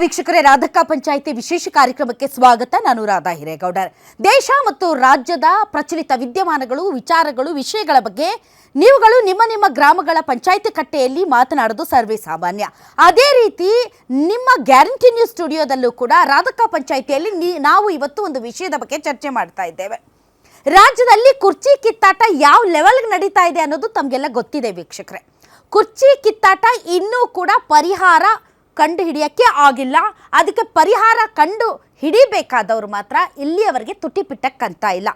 ವೀಕ್ಷಕರೇ, ರಾಧಕ್ಕ ಪಂಚಾಯಿತಿ ವಿಶೇಷ ಕಾರ್ಯಕ್ರಮಕ್ಕೆ ಸ್ವಾಗತ. ನಾನು ರಾಧಾ ಹಿರೇಗೌಡರ್. ದೇಶ ಮತ್ತು ರಾಜ್ಯದ ಪ್ರಚಲಿತ ವಿದ್ಯಮಾನಗಳು, ವಿಚಾರಗಳು, ವಿಷಯಗಳ ಬಗ್ಗೆ ನೀವುಗಳು ನಿಮ್ಮ ಗ್ರಾಮಗಳ ಪಂಚಾಯಿತಿ ಕಟ್ಟೆಯಲ್ಲಿ ಮಾತನಾಡೋದು ಸರ್ವೇ ಸಾಮಾನ್ಯ. ಅದೇ ರೀತಿ ನಿಮ್ಮ ಗ್ಯಾರಂಟಿ ನ್ಯೂಸ್ ಸ್ಟುಡಿಯೋದಲ್ಲೂ ಕೂಡ ರಾಧಕ್ಕ ಪಂಚಾಯಿತಿಯಲ್ಲಿ ನಾವು ಇವತ್ತು ಒಂದು ವಿಷಯದ ಬಗ್ಗೆ ಚರ್ಚೆ ಮಾಡ್ತಾ ಇದ್ದೇವೆ. ರಾಜ್ಯದಲ್ಲಿ ಕುರ್ಚಿ ಕಿತ್ತಾಟ ಯಾವ ಲೆವೆಲ್ಗೆ ನಡೀತಾ ಇದೆ ಅನ್ನೋದು ತಮಗೆಲ್ಲ ಗೊತ್ತಿದೆ ವೀಕ್ಷಕರೇ. ಕುರ್ಚಿ ಕಿತ್ತಾಟ ಇನ್ನೂ ಕೂಡ ಪರಿಹಾರ ಕಂಡು ಹಿಡಿಯೋಕ್ಕೆ ಆಗಿಲ್ಲ. ಅದಕ್ಕೆ ಪರಿಹಾರ ಕಂಡು ಹಿಡಿಬೇಕಾದವರು ಮಾತ್ರ ಇಲ್ಲಿಯವರೆಗೆ ತುಟಿಪಿಟ್ಟಕ್ಕಂತ ಇಲ್ಲ.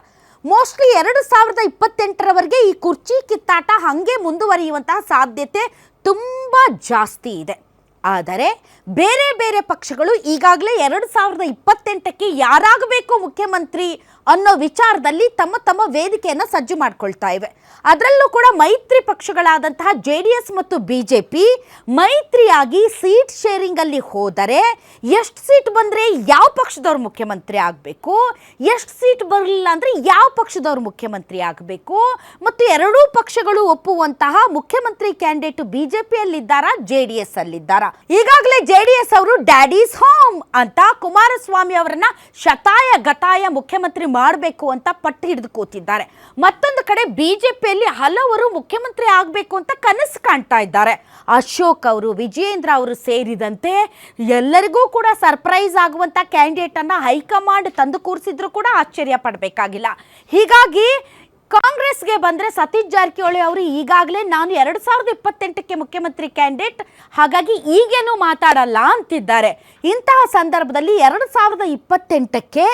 ಮೋಸ್ಟ್ಲಿ 2028ರವರೆಗೆ ಈ ಕುರ್ಚಿ ಕಿತ್ತಾಟ ಹಾಗೆ ಮುಂದುವರಿಯುವಂತಹ ಸಾಧ್ಯತೆ ತುಂಬ ಜಾಸ್ತಿ ಇದೆ. ಆದರೆ ಬೇರೆ ಬೇರೆ ಪಕ್ಷಗಳು ಈಗಾಗಲೇ 2028ಕ್ಕೆ ಯಾರಾಗಬೇಕು ಮುಖ್ಯಮಂತ್ರಿ ಅನ್ನೋ ವಿಚಾರದಲ್ಲಿ ತಮ್ಮ ವೇದಿಕೆಯನ್ನು ಸಜ್ಜು ಮಾಡ್ಕೊಳ್ತಾ ಇವೆ. ಅದರಲ್ಲೂ ಕೂಡ ಮೈತ್ರಿ ಪಕ್ಷಗಳಾದಂತಹ JDS ಮತ್ತು BJP ಮೈತ್ರಿಯಾಗಿ ಸೀಟ್ ಶೇರಿಂಗಲ್ಲಿ ಹೋದರೆ ಎಷ್ಟು ಸೀಟ್ ಬಂದರೆ ಯಾವ ಪಕ್ಷದವ್ರು ಮುಖ್ಯಮಂತ್ರಿ ಆಗಬೇಕು, ಎಷ್ಟು ಸೀಟ್ ಬರಲಿಲ್ಲ ಅಂದರೆ ಯಾವ ಪಕ್ಷದವ್ರು ಮುಖ್ಯಮಂತ್ರಿ ಆಗಬೇಕು, ಮತ್ತು ಎರಡೂ ಪಕ್ಷಗಳು ಒಪ್ಪುವಂತಹ ಮುಖ್ಯಮಂತ್ರಿ ಕ್ಯಾಂಡಿಡೇಟ್ BJPಯಲ್ಲಿದ್ದಾರಾ JDS ಅಲ್ಲಿದ್ದಾರಾ. ಈಗಾಗಲೇ JDS ಅವರು ಡ್ಯಾಡೀಸ್ ಹೋಮ್ ಅಂತ ಕುಮಾರಸ್ವಾಮಿ ಅವರನ್ನ ಶತಾಯ ಗತಾಯ ಮುಖ್ಯಮಂತ್ರಿ ಮಾಡಬೇಕು ಅಂತ ಪಟ್ಟು ಹಿಡಿದು ಕೂತಿದ್ದಾರೆ. ಮತ್ತೊಂದು ಕಡೆ BJPಯಲ್ಲಿ ಹಲವರು ಮುಖ್ಯಮಂತ್ರಿ ಆಗಬೇಕು ಅಂತ ಕನಸು ಕಾಣ್ತಾ ಇದ್ದಾರೆ. ಅಶೋಕ್ ಅವರು, ವಿಜಯೇಂದ್ರ ಅವರು ಸೇರಿದಂತೆ ಎಲ್ಲರಿಗೂ ಕೂಡ ಸರ್ಪ್ರೈಸ್ ಆಗುವಂಥ ಕ್ಯಾಂಡಿಡೇಟನ್ನು ಹೈಕಮಾಂಡ್ ತಂದು ಕೂರಿಸಿದ್ರು ಕೂಡ ಆಶ್ಚರ್ಯ ಪಡಬೇಕಾಗಿಲ್ಲ. ಹೀಗಾಗಿ ಕಾಂಗ್ರೆಸ್ಗೆ ಬಂದರೆ ಸತೀಶ್ ಜಾರಕಿಹೊಳಿ ಅವರು ಈಗಾಗಲೇ ನಾನು 2028ಕ್ಕೆ ಮುಖ್ಯಮಂತ್ರಿ ಕ್ಯಾಂಡಿಡೇಟ್, ಹಾಗಾಗಿ ಈಗೇನು ಮಾತಾಡಲ್ಲ ಅಂತಿದ್ದಾರೆ. ಇಂತಹ ಸಂದರ್ಭದಲ್ಲಿ 2028ಕ್ಕೆ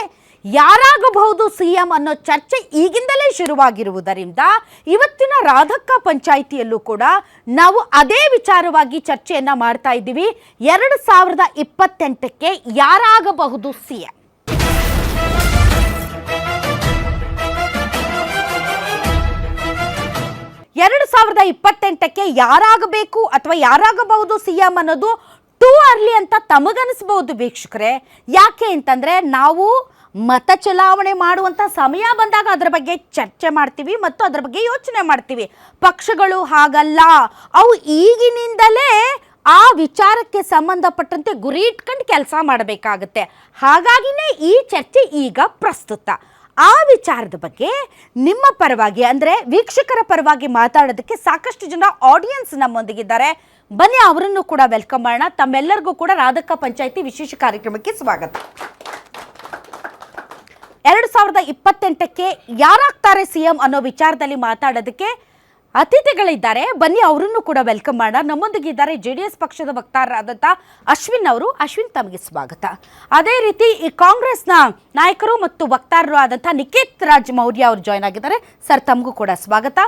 ಯಾರಾಗಬಹುದು CM ಅನ್ನೋ ಚರ್ಚೆ ಈಗಿಂದಲೇ ಶುರುವಾಗಿರುವುದರಿಂದ ಇವತ್ತಿನ ರಾಧಕ್ಕ ಪಂಚಾಯಿತಿಯಲ್ಲೂ ಕೂಡ ನಾವು ಅದೇ ವಿಚಾರವಾಗಿ ಚರ್ಚೆಯನ್ನು ಮಾಡ್ತಾ ಇದ್ದೀವಿ. 2028ಕ್ಕೆ ಯಾರಾಗಬಹುದು CM? ಎರಡು 2028ಕ್ಕೆ ಯಾರಾಗಬೇಕು ಅಥವಾ ಯಾರಾಗಬಹುದು CM ಅನ್ನೋದು ಟೂ ಅರ್ಲಿ ಅಂತ ತಮಗನಿಸಬಹುದು ವೀಕ್ಷಕರೇ. ಯಾಕೆ ಅಂತಂದರೆ ನಾವು ಮತ ಚಲಾವಣೆ ಮಾಡುವಂಥ ಸಮಯ ಬಂದಾಗ ಅದರ ಬಗ್ಗೆ ಚರ್ಚೆ ಮಾಡ್ತೀವಿ ಮತ್ತು ಅದರ ಬಗ್ಗೆ ಯೋಚನೆ ಮಾಡ್ತೀವಿ. ಪಕ್ಷಗಳು ಹಾಗಲ್ಲ, ಅವು ಈಗಿನಿಂದಲೇ ಆ ವಿಚಾರಕ್ಕೆ ಸಂಬಂಧಪಟ್ಟಂತೆ ಗುರಿ ಇಟ್ಕೊಂಡು ಕೆಲಸ ಮಾಡಬೇಕಾಗತ್ತೆ. ಹಾಗಾಗಿನೇ ಈ ಚರ್ಚೆ ಈಗ ಪ್ರಸ್ತುತ. ಆ ವಿಚಾರದ ಬಗ್ಗೆ ನಿಮ್ಮ ಪರವಾಗಿ ಅಂದರೆ ವೀಕ್ಷಕರ ಪರವಾಗಿ ಮಾತಾಡೋದಕ್ಕೆ ಸಾಕಷ್ಟು ಜನ ಆಡಿಯನ್ಸ್ ನಮ್ಮೊಂದಿಗಿದ್ದಾರೆ. ಬನ್ನಿ ಅವರನ್ನು ಕೂಡ ವೆಲ್ಕಮ್ ಮಾಡೋಣ. ತಮ್ಮೆಲ್ಲರಿಗೂ ಕೂಡ ರಾಧಕ್ಕ ಪಂಚಾಯಿತಿ ವಿಶೇಷ ಕಾರ್ಯಕ್ರಮಕ್ಕೆ ಸ್ವಾಗತ. 2028ಕ್ಕೆ ಯಾರಾಗ್ತಾರೆ CM ಅನ್ನೋ ವಿಚಾರದಲ್ಲಿ ಮಾತಾಡೋದಕ್ಕೆ ಅತಿಥಿಗಳಿದ್ದಾರೆ. ಬನ್ನಿ ಅವರನ್ನು ಕೂಡ ವೆಲ್ಕಮ್ ಮಾಡೋಣ. ನಮ್ಮೊಂದಿಗಿದ್ದಾರೆ JDS ಪಕ್ಷದ ವಕ್ತಾರರಾದಂಥ ಅಶ್ವಿನ್ ಅವರು. ಅಶ್ವಿನ್, ತಮಗೆ ಸ್ವಾಗತ. ಅದೇ ರೀತಿ ಈ ಕಾಂಗ್ರೆಸ್ನ ನಾಯಕರು ಮತ್ತು ವಕ್ತಾರರು ಆದಂಥ ನಿಖೇತ್ ರಾಜ್ ಮೌರ್ಯ ಅವರು ಜಾಯ್ನ್ ಆಗಿದ್ದಾರೆ. ಸರ್, ತಮಗೂ ಕೂಡ ಸ್ವಾಗತ.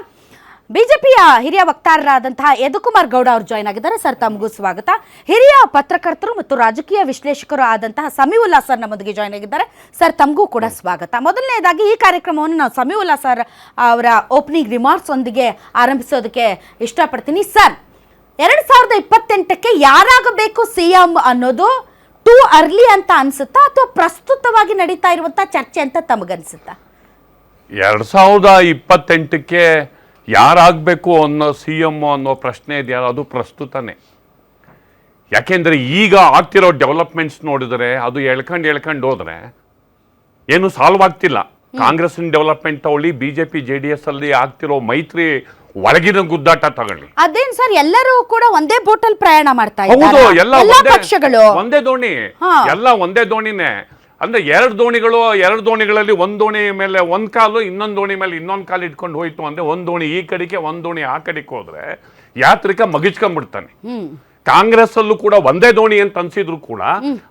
BJPಯ ಹಿರಿಯ ವಕ್ತಾರರಾದಂತಹ ಯದುಕುಮಾರ್ ಗೌಡ ಅವರು ಜಾಯ್ನ್ ಆಗಿದ್ದಾರೆ. ಸರ್, ತಮಗೂ ಸ್ವಾಗತ. ಹಿರಿಯ ಪತ್ರಕರ್ತರು ಮತ್ತು ರಾಜಕೀಯ ವಿಶ್ಲೇಷಕರು ಆದಂತಹ ಸಮೀವುಲ್ಲಾ ಸರ್ ನಮ್ಮೊಂದಿಗೆ ಜಾಯ್ನ್ ಆಗಿದ್ದಾರೆ. ಸರ್, ತಮಗೂ ಕೂಡ ಸ್ವಾಗತ. ಮೊದಲನೇದಾಗಿ ಈ ಕಾರ್ಯಕ್ರಮವನ್ನು ನಾವು ಸಮೀವುಲ್ಲಾ ಸರ್ ಅವರ ಓಪನಿಂಗ್ ರಿಮಾರ್ಕ್ಸ್ ಒಂದಿಗೆ ಆರಂಭಿಸೋದಕ್ಕೆ ಇಷ್ಟಪಡ್ತೀನಿ. ಸರ್, 2028ಕ್ಕೆ ಯಾರಾಗಬೇಕು CM ಅನ್ನೋದು ಟೂ ಅರ್ಲಿ ಅಂತ ಅನ್ಸುತ್ತಾ ಅಥವಾ ಪ್ರಸ್ತುತವಾಗಿ ನಡೀತಾ ಇರುವಂಥ ಚರ್ಚೆ ಅಂತ ತಮಗನ್ಸುತ್ತಾ? 2028ಕ್ಕೆ ಯಾರಾಗಬೇಕು ಅನ್ನೋ CM ಅನ್ನೋ ಪ್ರಶ್ನೆ ಇದೆಯಲ್ಲ, ಅದು ಪ್ರಸ್ತುತನೇ. ಯಾಕೆಂದರೆ ಈಗ ಆಗ್ತಿರೋ ಡೆವಲಪ್ಮೆಂಟ್ಸ್ ನೋಡಿದರೆ ಅದು ಎಳ್ಕೊಂಡು ಹೋದರೆ ಏನು ಸಾಲ್ವ್ ಆಗ್ತಿಲ್ಲ. ಕಾಂಗ್ರೆಸ್ನ ಡೆವಲಪ್ಮೆಂಟ್ ತಗೊಳ್ಳಿ, BJP JDS ಅಲ್ಲಿ ಆಗ್ತಿರೋ ಮೈತ್ರಿ ಒಳಗಿನ ಗುದ್ದಾಟ ತಗೊಳ್ಳಿ. ಅದೇನ್ ಸರ್, ಎಲ್ಲರೂ ಕೂಡ ಒಂದೇ ಬೋಟಲ್ ಪ್ರಯಾಣ ಮಾಡ್ತಾ ಇದ್ದಾರೆ. ಹೌದು, ಎಲ್ಲ ಪಕ್ಷಗಳು ಒಂದೇ ದೋಣಿ, ಎಲ್ಲ ಒಂದೇ ದೋಣಿನೇ. ಅಂದ್ರೆ ಎರಡು ದೋಣಿಗಳಲ್ಲಿ ಒಂದು ದೋಣಿ ಮೇಲೆ ಒಂದು ಕಾಲು, ಇನ್ನೊಂದು ದೋಣಿ ಮೇಲೆ ಇನ್ನೊಂದು ಕಾಲು ಇಟ್ಕೊಂಡು ಹೋಯ್ತು ಅಂದ್ರೆ ಒಂದು ದೋಣಿ ಈ ಕಡೆಗೆ ಒಂದು ದೋಣಿ ಆ ಕಡೆಗೆ ಹೋದ್ರೆ ಯಾತ್ರಿಕ ಮಗಿಸ್ಕೊಂಡ್ಬಿಡ್ತಾನೆ. ಕಾಂಗ್ರೆಸ್ ಅಲ್ಲೂ ಕೂಡ ಒಂದೇ ದೋಣಿ ಅಂತ ಅನ್ಸಿದ್ರು ಕೂಡ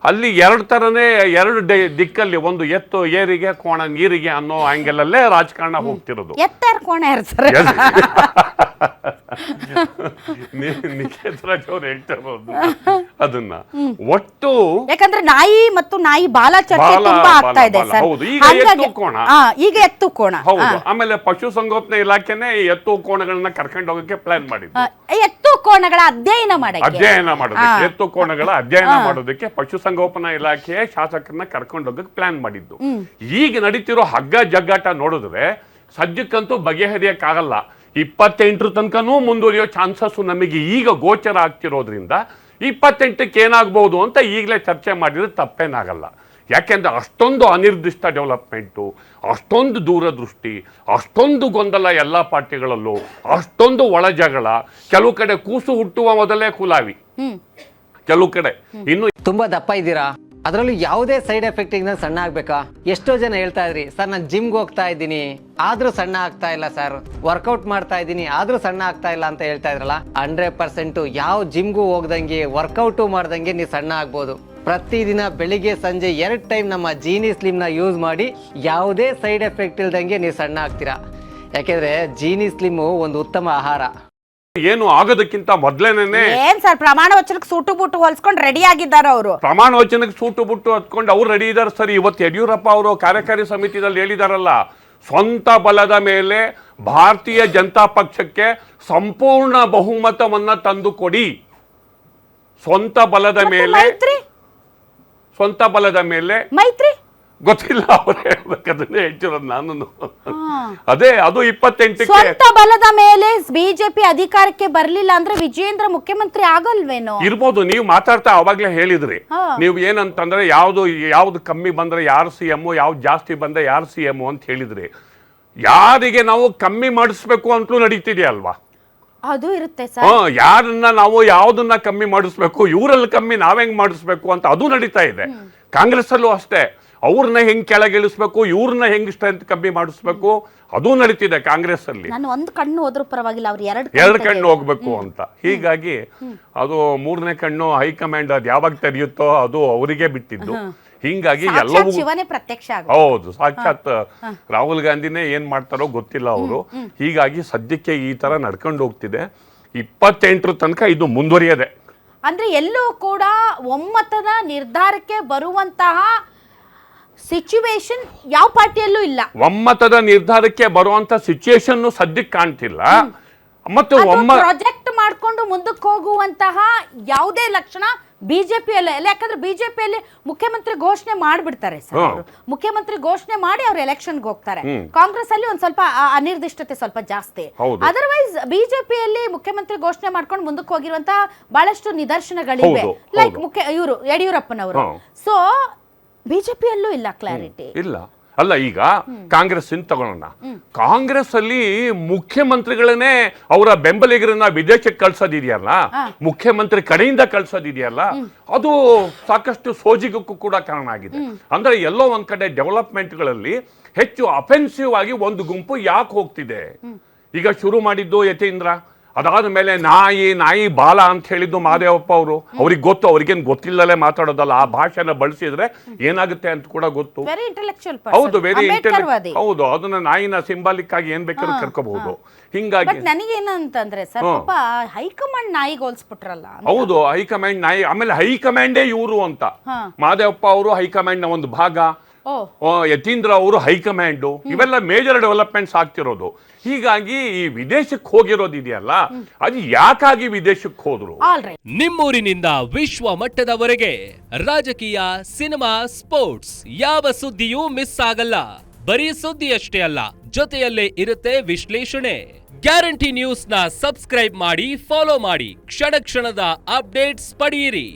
ಅಲ್ಲಿ ಎರಡು ತರನೇ, ಎರಡು ದಿಕ್ಕಲ್ಲಿ, ಒಂದು ಎತ್ತು ಏರಿಗೆ ಕೋಣ ನೀರಿಗೆ ಅನ್ನೋ ಆಂಗಲ್ ಅಲ್ಲೇ ರಾಜಕಾರಣ ಹೋಗ್ತಿರೋದು. ನಿಖೇತ್ ರಾಜ್ ಅವ್ರು ಹೇಳ್ತಾ ಇರೋದು ಅದನ್ನ. ಒಟ್ಟು ಯಾಕಂದ್ರೆ ನಾಯಿ ಮತ್ತು ನಾಯಿ ಬಾಲ ಚರ್ಚೆ ತುಂಬಾ ಆಗ್ತಾ ಇದೆ ಸರ್. ಹೌದು, ಈಗ ಎತ್ತು ಕೋಣ. ಹೌದು, ಆಮೇಲೆ ಪಶುಸಂಗೋಪನಾ ಇಲಾಖೆನೆ ಎತ್ತು ಕೋಣಗಳನ್ನ ಕರ್ಕೊಂಡು ಹೋಗಕ್ಕೆ ಪ್ಲಾನ್ ಮಾಡಿದ್ರು. ಎತ್ತು ಕೋಣಗಳ ಅಧ್ಯಯನ ಮಾಡೋದಕ್ಕೆ ಎತ್ತು ಕೋಣಗಳ ಅಧ್ಯಯನ ಮಾಡೋದಕ್ಕೆ ಪಶುಸಂಗೋಪನಾ ಇಲಾಖೆ ಶಾಸಕರನ್ನ ಕರ್ಕೊಂಡು ಹೋಗಕ್ಕೆ ಪ್ಲಾನ್ ಮಾಡಿದ್ದು. ಈಗ ನಡೀತಿರೋ ಹಗ್ಗ ಜಗ್ಗಾಟ ನೋಡಿದ್ರೆ ಸದ್ಯಕ್ಕಂತೂ ಬಗೆಹರಿಯಕ್ಕಾಗಲ್ಲ. 28 ತನಕನೂ ಮುಂದುವರಿಯೋ ಚಾನ್ಸಸ್ ನಮಗೆ ಈಗ ಗೋಚರ ಆಗ್ತಿರೋದ್ರಿಂದ 28ಕ್ಕೆ ಏನಾಗ್ಬೋದು ಅಂತ ಈಗಲೇ ಚರ್ಚೆ ಮಾಡಿದ್ರೆ ತಪ್ಪೇನಾಗಲ್ಲ. ಯಾಕೆಂದರೆ ಅಷ್ಟೊಂದು ಅನಿರ್ದಿಷ್ಟ ಡೆವಲಪ್ಮೆಂಟು, ಅಷ್ಟೊಂದು ದೂರದೃಷ್ಟಿ, ಅಷ್ಟೊಂದು ಗೊಂದಲ ಎಲ್ಲ ಪಾರ್ಟಿಗಳಲ್ಲೂ, ಅಷ್ಟೊಂದು ಒಳ ಜಗಳ, ಕೆಲವು ಕಡೆ ಕೂಸು ಹುಟ್ಟುವ ಮೊದಲೇ ಕುಲಾವಿ, ಕೆಲವು ಕಡೆ ಇನ್ನು ತುಂಬಾ ದಪ್ಪ ಇದ್ದೀರಾ, ಅದರಲ್ಲೂ ಯಾವುದೇ ಸೈಡ್ ಎಫೆಕ್ಟ್ ಇಂದ ಸಣ್ಣ ಆಗ್ಬೇಕಾ? ಎಷ್ಟೋ ಜನ ಹೇಳ್ತಾ ಇದ್ರಿ ಸರ್ ನಾನು ಜಿಮ್ಗೆ ಹೋಗ್ತಾ ಇದ್ದೀನಿ ಆದ್ರೂ ಸಣ್ಣ ಆಗ್ತಾ ಇಲ್ಲ ಸರ್, ವರ್ಕೌಟ್ ಮಾಡ್ತಾ ಇದ್ದೀನಿ ಆದ್ರೂ ಸಣ್ಣ ಆಗ್ತಾ ಇಲ್ಲ ಅಂತ ಹೇಳ್ತಾ ಇದ್ರಲ್ಲ. 100% ಯಾವ ಜಿಮ್ಗೂ ಹೋಗ್ದಂಗೆ ವರ್ಕೌಟು ಮಾಡ್ದಂಗೆ ನೀವು ಸಣ್ಣ ಆಗ್ಬೋದು. ಪ್ರತಿದಿನ ಬೆಳಿಗ್ಗೆ ಸಂಜೆ 2 ಟೈಮ್ ನಮ್ಮ ಜೀನಿ ಸ್ಲಿಮ್ನ ಯೂಸ್ ಮಾಡಿ ಯಾವುದೇ ಸೈಡ್ ಎಫೆಕ್ಟ್ ಇಲ್ದಂಗೆ ನೀವು ಸಣ್ಣ ಆಗ್ತೀರಾ. ಯಾಕೆಂದ್ರೆ ಜೀನಿ ಸ್ಲಿಮ್ ಒಂದು ಉತ್ತಮ ಆಹಾರ. ಏನು ಆಗೋದಕ್ಕಿಂತ ಮೊದಲೇನೆ ಏನ್ ಸರ್ ಪ್ರಮಾಣ ವಚನಕ್ಕೆ ಸೂಟು ಬುಟ್ಟು ಹೊಲ್ಸ್ಕೊಂಡು ರೆಡಿ ಆಗಿದ್ದಾರೆ ಅವರು. ಪ್ರಮಾಣ ವಚನಕ್ಕೆ ಸೂಟು ಬುಟ್ಟು ಹತ್ಕೊಂಡು ಅವ್ರು ರೆಡಿ ಇದ್ದಾರೆ ಸರಿ. ಇವತ್ತು ಯಡಿಯೂರಪ್ಪ ಅವರು ಕಾರ್ಯಕಾರಿ ಸಮಿತಿಯಲ್ಲಿ ಹೇಳಿದಾರಲ್ಲ, ಸ್ವಂತ ಬಲದ ಮೇಲೆ ಭಾರತೀಯ ಜನತಾ ಪಕ್ಷಕ್ಕೆ ಸಂಪೂರ್ಣ ಬಹುಮತವನ್ನ ತಂದು ಕೊಡಿ. ಸ್ವಂತ ಬಲದ ಮೇಲೆ ಮೈತ್ರಿ ಗೊತ್ತಿಲ್ಲ, ಅವ್ರು ಹೇಳ್ಬೇಕದನ್ನೇ ಹೇಳ್ತಿರೋದು ನಾನು. ಅದೇ ಅದು 28ಕ್ಕೆ ಸ್ವಂತ ಬಲದ ಮೇಲೆ ಬಿಜೆಪಿ ಅಧಿಕಾರಕ್ಕೆ ಬರ್ಲಿಲ್ಲ ಅಂದ್ರೆ ವಿಜಯೇಂದ್ರ ಮುಖ್ಯಮಂತ್ರಿ ಆಗಲ್ವೇನೋ? ಇರ್ಬೋದು. ನೀವು ಮಾತಾಡ್ತಾ ಅವಾಗ್ಲೇ ಹೇಳಿದ್ರಿ, ನೀವು ಏನಂತಂದ್ರೆ ಯಾವ್ದು ಕಮ್ಮಿ ಬಂದ್ರೆ ಯಾರು CM, ಯಾವ್ದು ಜಾಸ್ತಿ ಬಂದ್ರೆ ಯಾರು CM ಅಂತ ಹೇಳಿದ್ರಿ. ಯಾರಿಗೆ ನಾವು ಕಮ್ಮಿ ಮಾಡಿಸ್ಬೇಕು ಅಂತಲೂ ನಡೀತಿದೆಯಲ್ವಾ? ಅದು ಇರುತ್ತೆ ಸರ್. ಯಾರನ್ನ ನಾವು ಯಾವ್ದನ್ನ ಕಮ್ಮಿ ಮಾಡಿಸ್ಬೇಕು, ಇವರಲ್ಲಿ ಕಮ್ಮಿ ನಾವೆಂಗ್ ಮಾಡಿಸ್ಬೇಕು ಅಂತ ಅದು ನಡೀತಾ ಇದೆ. ಕಾಂಗ್ರೆಸ್ ಅಲ್ಲೂ ಅಷ್ಟೇ, ಅವ್ರನ್ನ ಹೆಂಗ್ ಕೆಳಗಿಳಿಸ್ಬೇಕು, ಇವ್ರನ್ನ ಹೆಂಗ್ ಸ್ಟ್ರೆಂತ್ ಕಮ್ಮಿ ಮಾಡಿಸ್ಬೇಕು, ಅದು ನಡೀತಿದೆ ಕಾಂಗ್ರೆಸ್ ಅಲ್ಲಿ. ನಾನು ಒಂದು ಕಣ್ಣು ಹೋದ್ರೂ ಪರವಾಗಿಲ್ಲ, ಅವ್ರು ಎರಡು ಕಣ್ಣು ಹೋಗ್ಬೇಕು ಅಂತ. ಹೀಗಾಗಿ ಅದು 3ನೇ ಕಣ್ಣು ಹೈಕಮಾಂಡ್ ಅದು ಯಾವಾಗ ತೆರೆಯುತ್ತೋ ಅದು ಅವರಿಗೆ ಬಿಟ್ಟಿದ್ದು. ಹಿಂಗಾಗಿ ಎಲ್ಲವೂ ಪ್ರತ್ಯಕ್ಷ ಹೌದು, ಸಾಕ್ಷಾತ್ ರಾಹುಲ್ ಗಾಂಧಿನೇ ಏನ್ ಮಾಡ್ತಾರೋ ಗೊತ್ತಿಲ್ಲ ಅವರು. ಹೀಗಾಗಿ ಸದ್ಯಕ್ಕೆ ಈ ತರ ನಡ್ಕೊಂಡು ಹೋಗ್ತಿದೆ. 28 ತನಕ ಇದು ಮುಂದುವರಿಯದೆ. ಅಂದ್ರೆ ಎಲ್ಲೂ ಕೂಡ ಒಮ್ಮತದ ನಿರ್ಧಾರಕ್ಕೆ ಬರುವಂತಹ ಸಿಚುವೇಶನ್ ಯಾವ ಪಾರ್ಟಿಯಲ್ಲೂ ಇಲ್ಲ. ಒಮ್ಮತದ ನಿರ್ಧಾರಕ್ಕೆ ಬರುವಂತ ಸಿಚುವೇಶನ್ ಸದ್ಯಕ್ಕೆ ಕಾಣ್ತಿಲ್ಲ. ಮತ್ತು ಪ್ರಾಜೆಕ್ಟ್ ಮಾಡ್ಕೊಂಡು ಮುಂದಕ್ಕೆ ಹೋಗುವಂತಹ ಯಾವುದೇ ಲಕ್ಷಣ ಬಿಜೆಪಿಯಲ್ಲಿ ಇಲ್ಲ. ಯಾಕಂದ್ರೆ ಬಿಜೆಪಿಯಲ್ಲಿ ಮುಖ್ಯಮಂತ್ರಿ ಘೋಷಣೆ ಮಾಡ್ಬಿಡ್ತಾರೆ ಸರ್, ಮುಖ್ಯಮಂತ್ರಿ ಘೋಷಣೆ ಮಾಡಿ ಅವ್ರು ಎಲೆಕ್ಷನ್ಗೆ ಹೋಗ್ತಾರೆ. ಕಾಂಗ್ರೆಸ್ ಅಲ್ಲಿ ಒಂದ್ ಸ್ವಲ್ಪ ಅನಿರ್ದಿಷ್ಟತೆ ಸ್ವಲ್ಪ ಜಾಸ್ತಿ. ಅದರ್ವೈಸ್ ಬಿಜೆಪಿಯಲ್ಲಿ ಮುಖ್ಯಮಂತ್ರಿ ಘೋಷಣೆ ಮಾಡ್ಕೊಂಡು ಮುಂದಕ್ಕೆ ಹೋಗಿರುವಂತಹ ಬಹಳಷ್ಟು ನಿದರ್ಶನಗಳಿವೆ. ಲೈಕ್ ಇವರು ಯಡಿಯೂರಪ್ಪನವರು. ಸೊ ಬಿಜೆಪಿಯಲ್ಲೂ ಇಲ್ಲ ಕ್ಲಾರಿಟಿ ಇಲ್ಲ. ಅಲ್ಲ, ಈಗ ಕಾಂಗ್ರೆಸ್ ತಗೊಳ್ಳೋಣ. ಕಾಂಗ್ರೆಸ್ ಅಲ್ಲಿ ಮುಖ್ಯಮಂತ್ರಿಗಳನ್ನೇ ಅವರ ಬೆಂಬಲಿಗರನ್ನ ವಿದೇಶಕ್ಕೆ ಕಳ್ಸೋದಿದೆಯಲ್ಲ, ಮುಖ್ಯಮಂತ್ರಿ ಕಡೆಯಿಂದ ಕಳ್ಸೋದಿದೆಯಲ್ಲ, ಅದು ಸಾಕಷ್ಟು ಸೋಜಿಗಕ್ಕೂ ಕೂಡ ಕಾರಣ ಆಗಿದೆ. ಅಂದ್ರೆ ಎಲ್ಲೋ ಒಂದ್ ಕಡೆ ಡೆವಲಪ್ಮೆಂಟ್ಗಳಲ್ಲಿ ಹೆಚ್ಚು ಅಫೆನ್ಸಿವ್ ಆಗಿ ಒಂದು ಗುಂಪು ಯಾಕೆ ಹೋಗ್ತಿದೆ. ಈಗ ಶುರು ಮಾಡಿದ್ದು ಯತೀಂದ್ರ, ಅದಾದ ಮೇಲೆ ನಾಯಿ ಬಾಲ ಅಂತ ಹೇಳಿದ್ದು ಮಹದೇವಪ್ಪ ಅವರು. ಅವ್ರಿಗೆ ಗೊತ್ತು, ಅವ್ರಿಗೇನು ಗೊತ್ತಿಲ್ಲದೆ ಮಾತಾಡೋದಲ್ಲ. ಆ ಭಾಷೆನ ಬಳಸಿದ್ರೆ ಏನಾಗುತ್ತೆ ಅಂತ ಕೂಡ ಗೊತ್ತು. ಹೌದು, ವೆರಿ ಇಂಟೆಲೆಕ್ಚುಯಲ್. ಹೌದು, ಅದನ್ನ ನಾಯಿನ ಸಿಂಬಾಲಿಕ್ ಆಗಿ ಏನ್ ಬೇಕಾದ್ರೂ ಕರ್ಕೋಬಹುದು. ಹಿಂಗಾಗಿ ನನಗೇನಂತಂದ್ರೆ ಸರ್, ಹೈಕಮಾಂಡ್ ನಾಯಿಗೆ ಹೋಲ್ಸ್ಬಿಟ್ರಲ್ಲ. ಹೌದು, ಹೈಕಮಾಂಡ್ ನಾಯಿ. ಆಮೇಲೆ ಹೈಕಮಾಂಡೇ ಇವರು ಅಂತ. ಮಹದೇವಪ್ಪ ಅವರು ಹೈಕಮಾಂಡ್ ನ ಒಂದು ಭಾಗ, ಯತೀಂದ್ರ ಅವರು ಹೈಕಮಾಂಡು. ಇವೆಲ್ಲ ಮೇಜರ್ ಡೆವಲಪ್ಮೆಂಟ್ಸ್ ಆಗ್ತಿರೋದು. ಹೀಗಾಗಿ ಈ ವಿದೇಶಕ್ಕೆ ಹೋಗಿರೋದಿದೆಯಲ್ಲ, ಅದು ಯಾಕಾಗಿ ವಿದೇಶಕ್ಕೆ ಹೋದ್ರು. ನಿಮ್ಮೂರಿನಿಂದ ವಿಶ್ವ ಮಟ್ಟದವರೆಗೆ ರಾಜಕೀಯ, ಸಿನಿಮಾ, ಸ್ಪೋರ್ಟ್ಸ್ ಯಾವ ಸುದ್ದಿಯೂ ಮಿಸ್ ಆಗಲ್ಲ. ಬರೀ ಸುದ್ದಿ ಅಷ್ಟೇ ಅಲ್ಲ, ಜೊತೆಯಲ್ಲೇ ಇರುತ್ತೆ ವಿಶ್ಲೇಷಣೆ. ಗ್ಯಾರಂಟಿ ನ್ಯೂಸ್ ನ ಸಬ್ಸ್ಕ್ರೈಬ್ ಮಾಡಿ, ಫಾಲೋ ಮಾಡಿ, ಕ್ಷಣ ಕ್ಷಣದ ಅಪ್ಡೇಟ್ಸ್ ಪಡೆಯಿರಿ.